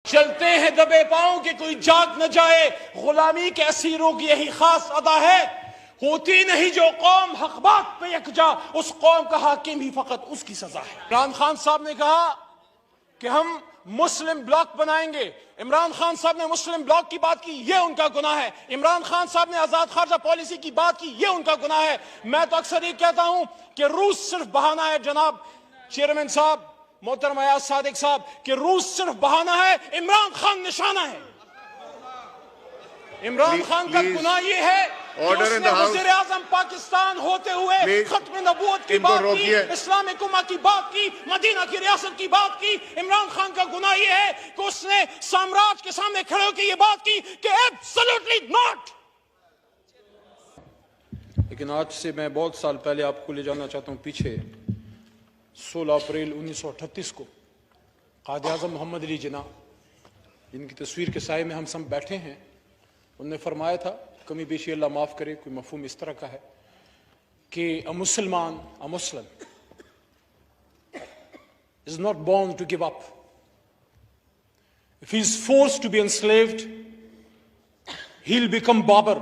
चलते हैं दबे पांव कि कोई जाग न जाए, गुलामी के असीरों की यही खास अदा है। होती नहीं जो कौम हक बात पे यकजा, उस कौम का हाकिम ही फकत उसकी सजा है। इमरान खान साहब ने कहा कि हम मुस्लिम ब्लॉक बनाएंगे। इमरान खान साहब ने मुस्लिम ब्लॉक की बात की, ये उनका गुनाह है। इमरान खान साहब ने आजाद खारजा पॉलिसी की बात की, ये उनका गुनाह है। मैं तो अक्सर ये कहता हूं कि रूस सिर्फ बहाना है। जनाब चेयरमैन साहब, मोहतरम अयाज सादिक साहब, कि रूस सिर्फ बहाना है, इमरान खान निशाना है। इमरान खान का गुनाह ये है कि उसने वज़ीर-ए-आज़म पाकिस्तान होते हुए खत्म नबूवत की बात की, इस्लामिक उम्मा की बात की, मदीना की रियासत की बात की। इमरान खान का गुनाह ये है कि उसने साम्राज्य के सामने खड़े होकर ये बात की कि एब्सोल्युटली नॉट। लेकिन आज से मैं बहुत साल पहले आपको ले जाना चाहता हूं पीछे। 16 अप्रैल 1938 को कायद-ए-आज़म मोहम्मद अली जिन्ना, जिनकी तस्वीर के साये में हम सब बैठे हैं, उन्होंने फरमाया था, कमी बेशी अल्लाह माफ़ करे, कोई मफहूम इस तरह का है कि a Muslim is not born to give up. If he is forced to be enslaved, he will become Babur,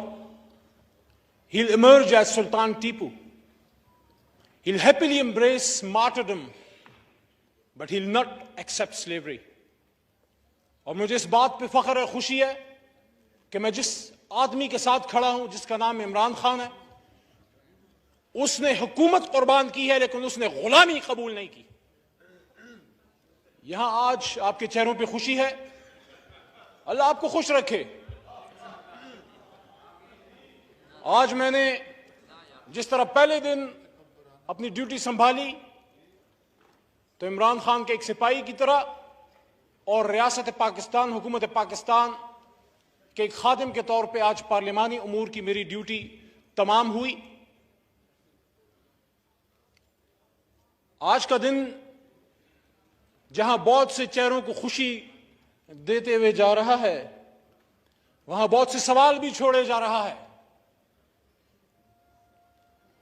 he will emerge as Sultan Tipu. He will happily embrace martyrdom, but he will not accept slavery. और मुझे इस बात पे फख्र है, खुशी है कि मैं जिस आदमी के साथ खड़ा हूं, जिसका नाम इमरान खान है, उसने हुकूमत कुर्बान की है लेकिन उसने गुलामी कबूल नहीं की। यहां आज आपके चेहरों पे खुशी है, अल्लाह आपको खुश रखे। आज मैंने जिस तरह पहले दिन अपनी ड्यूटी संभाली तो इमरान खान के एक सिपाही की तरह और रियासत पाकिस्तान, हुकूमत पाकिस्तान के एक खादिम के तौर पे आज पार्लिमानी उमूर की मेरी ड्यूटी तमाम हुई। आज का दिन जहां बहुत से चेहरों को खुशी देते हुए जा रहा है, वहां बहुत से सवाल भी छोड़े जा रहा है।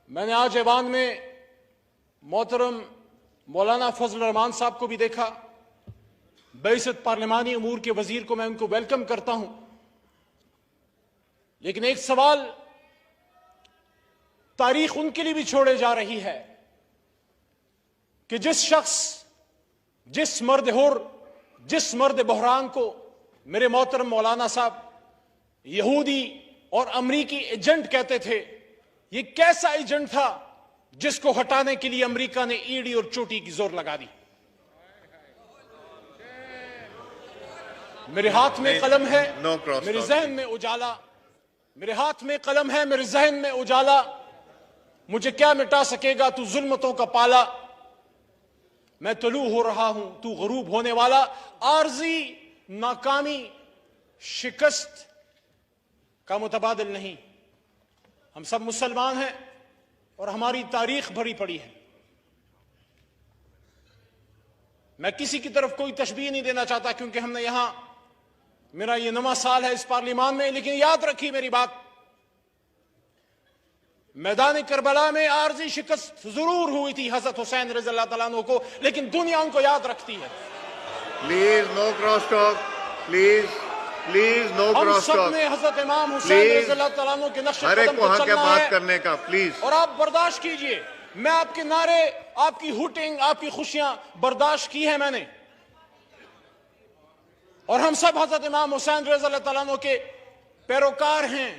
मैंने आज ऐवान में मोहतरम मौलाना फजल रहमान साहब को भी देखा, बैसत पार्लिमानी उमूर के वजीर को मैं उनको वेलकम करता हूं। लेकिन एक सवाल तारीख उनके लिए भी छोड़े जा रही है कि जिस शख्स, जिस मर्द हुर, जिस मर्द बहरान को मेरे मोहतरम मौलाना साहब यहूदी और अमरीकी एजेंट कहते थे, ये कैसा एजेंट था जिसको हटाने के लिए अमेरिका ने ईडी और चोटी की जोर लगा दी। मेरे हाथ में कलम है, मेरे जहन में उजाला, मेरे हाथ में कलम है, मेरे जहन में उजाला। मुझे क्या मिटा सकेगा तू जुल्मतों का पाला। मैं तलू हो रहा हूं, तू गरूब होने वाला। आर्जी नाकामी शिकस्त का मुतबादिल नहीं। हम सब मुसलमान हैं और हमारी तारीख भरी पड़ी है। मैं किसी की तरफ कोई तशबीह नहीं देना चाहता क्योंकि हमने यहां, मेरा ये 9वां साल है इस पार्लिमान में, लेकिन याद रखिए मेरी बात, मैदान करबला में आर्जी शिकस्त जरूर हुई थी हजरत हुसैन रज़ी अल्लाह तआला अन्हु को, लेकिन दुनिया उनको याद रखती है। Please no cross talk, please no cross talk. हमने हजरत इमाम हुसैन रज़ी अल्लाह तआला अन्हु के नक्शे कदम पे चलना बात है करने का, प्लीज। और आप बर्दाश्त कीजिए। मैं आपके नारे, आपकी हुटिंग, आपकी खुशियां बर्दाश्त की है मैंने। और हम सब हजरत इमाम हुसैन रज़ी अल्लाह तआला अन्हु के पैरोकार हैं।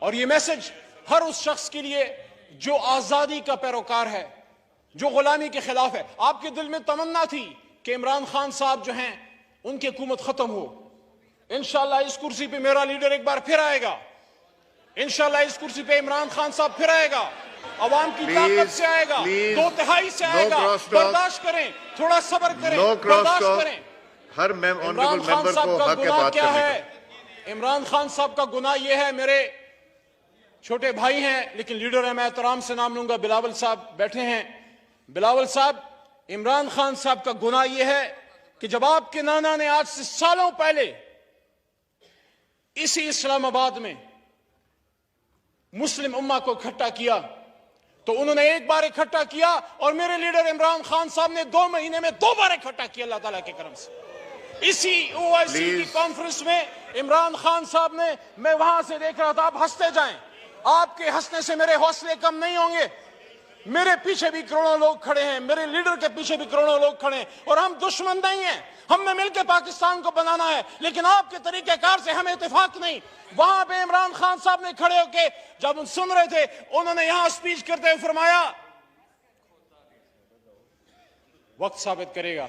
और ये मैसेज हर उस शख्स के लिए जो आजादी का पैरोकार है, जो गुलामी के खिलाफ है। आपके दिल में तमन्ना थी कि इमरान खान साहब जो हैं उनकी हुकूमत खत्म हो। इंशाअल्लाह इस कुर्सी पे मेरा लीडर एक बार फिर आएगा। इंशाअल्लाह इस कुर्सी पे इमरान खान साहब फिर आएगा, अवाम की ताकत से आएगा, 2/3 से आएगा। बर्दाश्त करें, थोड़ा सब्र करें, बर्दाश्त करें। हर इमरान खान साहब का गुनाह क्या है? इमरान खान साहब का गुनाह यह है, मेरे छोटे भाई हैं लेकिन लीडर है, मैं एहतराम से नाम लूंगा, बिलावल साहब बैठे हैं। बिलावल साहब, इमरान खान साहब का गुनाह यह है कि जब आपके नाना ने आज से सालों पहले इसी इस्लामाबाद में मुस्लिम उम्मा को इकट्ठा किया तो उन्होंने एक बार इकट्ठा किया और मेरे लीडर इमरान खान साहब ने 2 महीने में 2 बार इकट्ठा किया अल्लाह ताला के करम से। इसी ओआईसी की कॉन्फ्रेंस में इमरान खान साहब ने, मैं वहां से देख रहा था, आप हंसते जाएं, आपके हंसने से मेरे हौसले कम नहीं होंगे। मेरे पीछे भी करोड़ों लोग खड़े हैं, मेरे लीडर के पीछे भी करोड़ों लोग खड़े हैं, और हम दुश्मन नहीं हैं। हमने मिलकर पाकिस्तान को बनाना है, लेकिन आपके तरीकेकार से हमें इत्तेफाक नहीं। वहां पे इमरान खान साहब ने खड़े होके जब सुन रहे थे, उन्होंने यहां स्पीच करते हुए फरमाया, वक्त साबित करेगा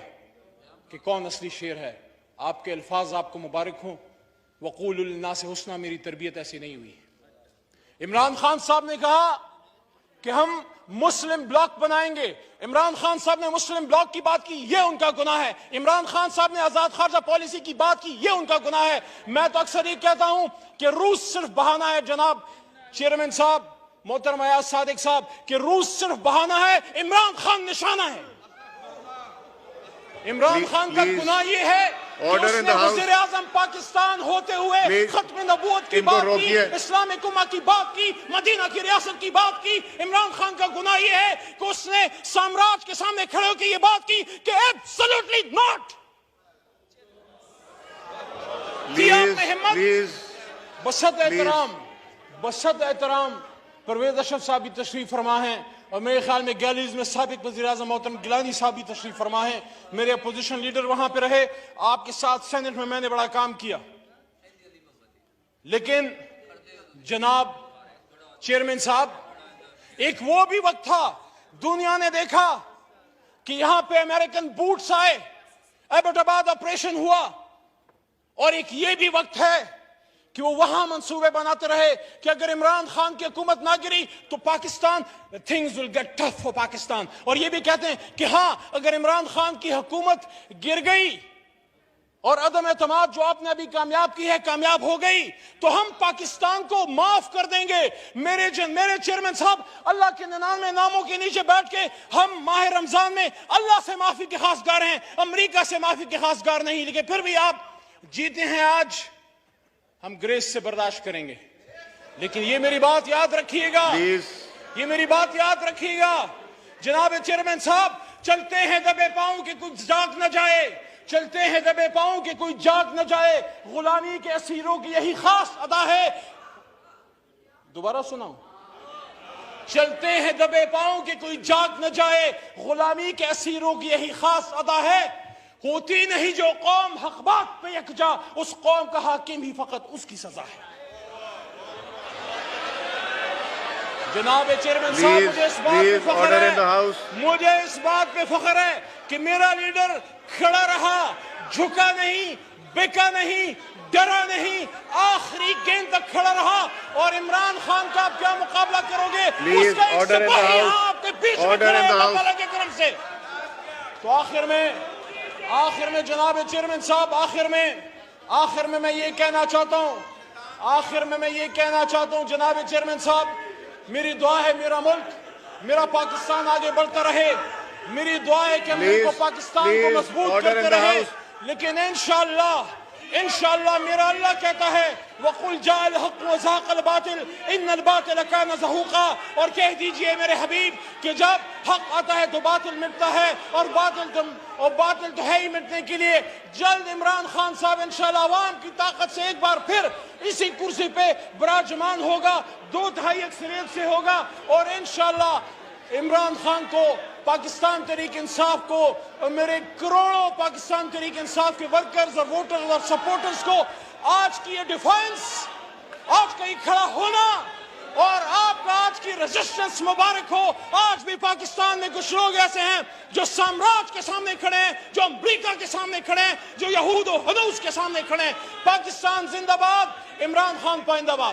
कि कौन असली शेर है। आपके अल्फाज आपको मुबारक हों। वक़ूलु लिन्नास हुस्ना, मेरी तरबियत ऐसी नहीं हुई। इमरान खान साहब ने कहा कि हम मुस्लिम ब्लॉक बनाएंगे। इमरान खान साहब ने मुस्लिम ब्लॉक की बात की, यह उनका गुनाह है। इमरान खान साहब ने आजाद खारजा पॉलिसी की बात की, यह उनका गुनाह है। मैं तो अक्सर ये कहता हूं कि रूस सिर्फ बहाना है। जनाब चेयरमैन साहब, मोहतरम अयाज सादिक साहब, कि रूस सिर्फ बहाना है, इमरान खान निशाना है। इमरान खान का गुनाह यह है कि उसने वज़ीर आज़म पाकिस्तान होते हुए खत्म नबूवत की बात की, इस्लामिक उम्मा की बात की, मदीना की रियासत की बात की। इमरान खान का गुनाह यह है कि उसने साम्राज्य के सामने खड़े होकर यह बात की कि एब्सोल्युटली नॉट। बसत एहतराम परवेज अशरफ साहब भी तशरीफ फरमा है, और मेरे ख्याल में गैलरीज में साबिक वज़ीर आज़म मोहतरम गिलानी साहब भी तशरीफ फरमा है। मेरे अपोजिशन लीडर वहां पे रहे, आपके साथ सेनेट में मैंने बड़ा काम किया। लेकिन जनाब चेयरमैन साहब, एक वो भी वक्त था, दुनिया ने देखा कि यहां पे अमेरिकन बूट्स आए, एबटाबाद ऑपरेशन हुआ, और एक ये भी वक्त है कि वो वहां मंसूबे बनाते रहे कि अगर इमरान खान की हुकूमत ना गिरी तो Pakistan, things will get tough for Pakistan. और ये भी कहते हैं कि हां, अगर इमरान खान की हुकूमत गिर गई और अदम एतमाद जो आपने अभी कामयाब की है कामयाब हो गई, तो हम पाकिस्तान को माफ कर देंगे। मेरे चेयरमैन साहब, अल्लाह के 99 नामों के नीचे बैठ के हम माह रमजान में अल्लाह से माफी के खासगार हैं, अमरीका से माफी के खासगार नहीं। लेकिन फिर भी आप जीते हैं आज, हम ग्रेस से बर्दाश्त करेंगे। लेकिन ये मेरी बात याद रखिएगा, ये मेरी बात याद रखिएगा जनाब चेयरमैन साहब, चलते हैं दबे पांव के कुछ जाग न जाए, चलते हैं दबे पांव के कोई जाग न जाए, गुलामी के असीरों की यही खास अदा है। दोबारा सुनाऊं, चलते हैं दबे पांव के कोई जाग न जाए, गुलामी के असीरों की यही खास अदा है। होती नहीं जो कौम हक बात पे यकजा, उस कौम का हाकिम ही फकत उसकी सजा है। जनाब चेयरमैन साहब, मुझे इस बात पे फख्र है कि मेरा लीडर खड़ा रहा, झुका नहीं, बिका नहीं, डरा नहीं, आखिरी गेंद तक खड़ा रहा। और इमरान खान का आप क्या मुकाबला करोगे? उसका एक सिपाही आपके बीच में खड़ा है अल्लाह के करम से। तो आखिर में जनाब चेयरमैन साहब, आखिर में मैं ये कहना चाहता हूं, जनाब चेयरमैन साहब, मेरी दुआ है मेरा मुल्क, मेरा पाकिस्तान आगे बढ़ता रहे। मेरी दुआ है कि हम इनको पाकिस्तान को मजबूत करते रहे। लेकिन इंशाअल्लाह मेरा अल्लाह कहता है, वक़ुल जाअल हक़ व ज़ाक़ल बातिल इन्नल बातिल कान ज़हूक़ा, और कह दीजिए मेरे हबीब कि जब हक आता है तो बातिल मिटता है, और बातिल तो है ही मिटने के लिए। जल्द इमरान खान साहब इंशाअल्लाह अवाम की ताकत से एक बार फिर इसी कुर्सी पे विराजमान होगा, 2/3 अक्सरियत से होगा, और इंशाअल्लाह इमरान खान को, पाकिस्तान तहरीक इंसाफ को, और मेरे करोड़ों पाकिस्तान तहरीक इंसाफ के वर्कर्स और वोटर्स और सपोर्टर्स को आज की ये डिफेंस, आज का ये खड़ा होना और आपका आज की रेजिस्टेंस मुबारक हो। आज भी पाकिस्तान में कुछ लोग ऐसे हैं जो साम्राज्य के सामने खड़े हैं, जो अमेरिका के सामने खड़े हैं, जो यहूद और हनूस के सामने खड़े हैं। पाकिस्तान जिंदाबाद, इमरान खान पाइंदाबाद।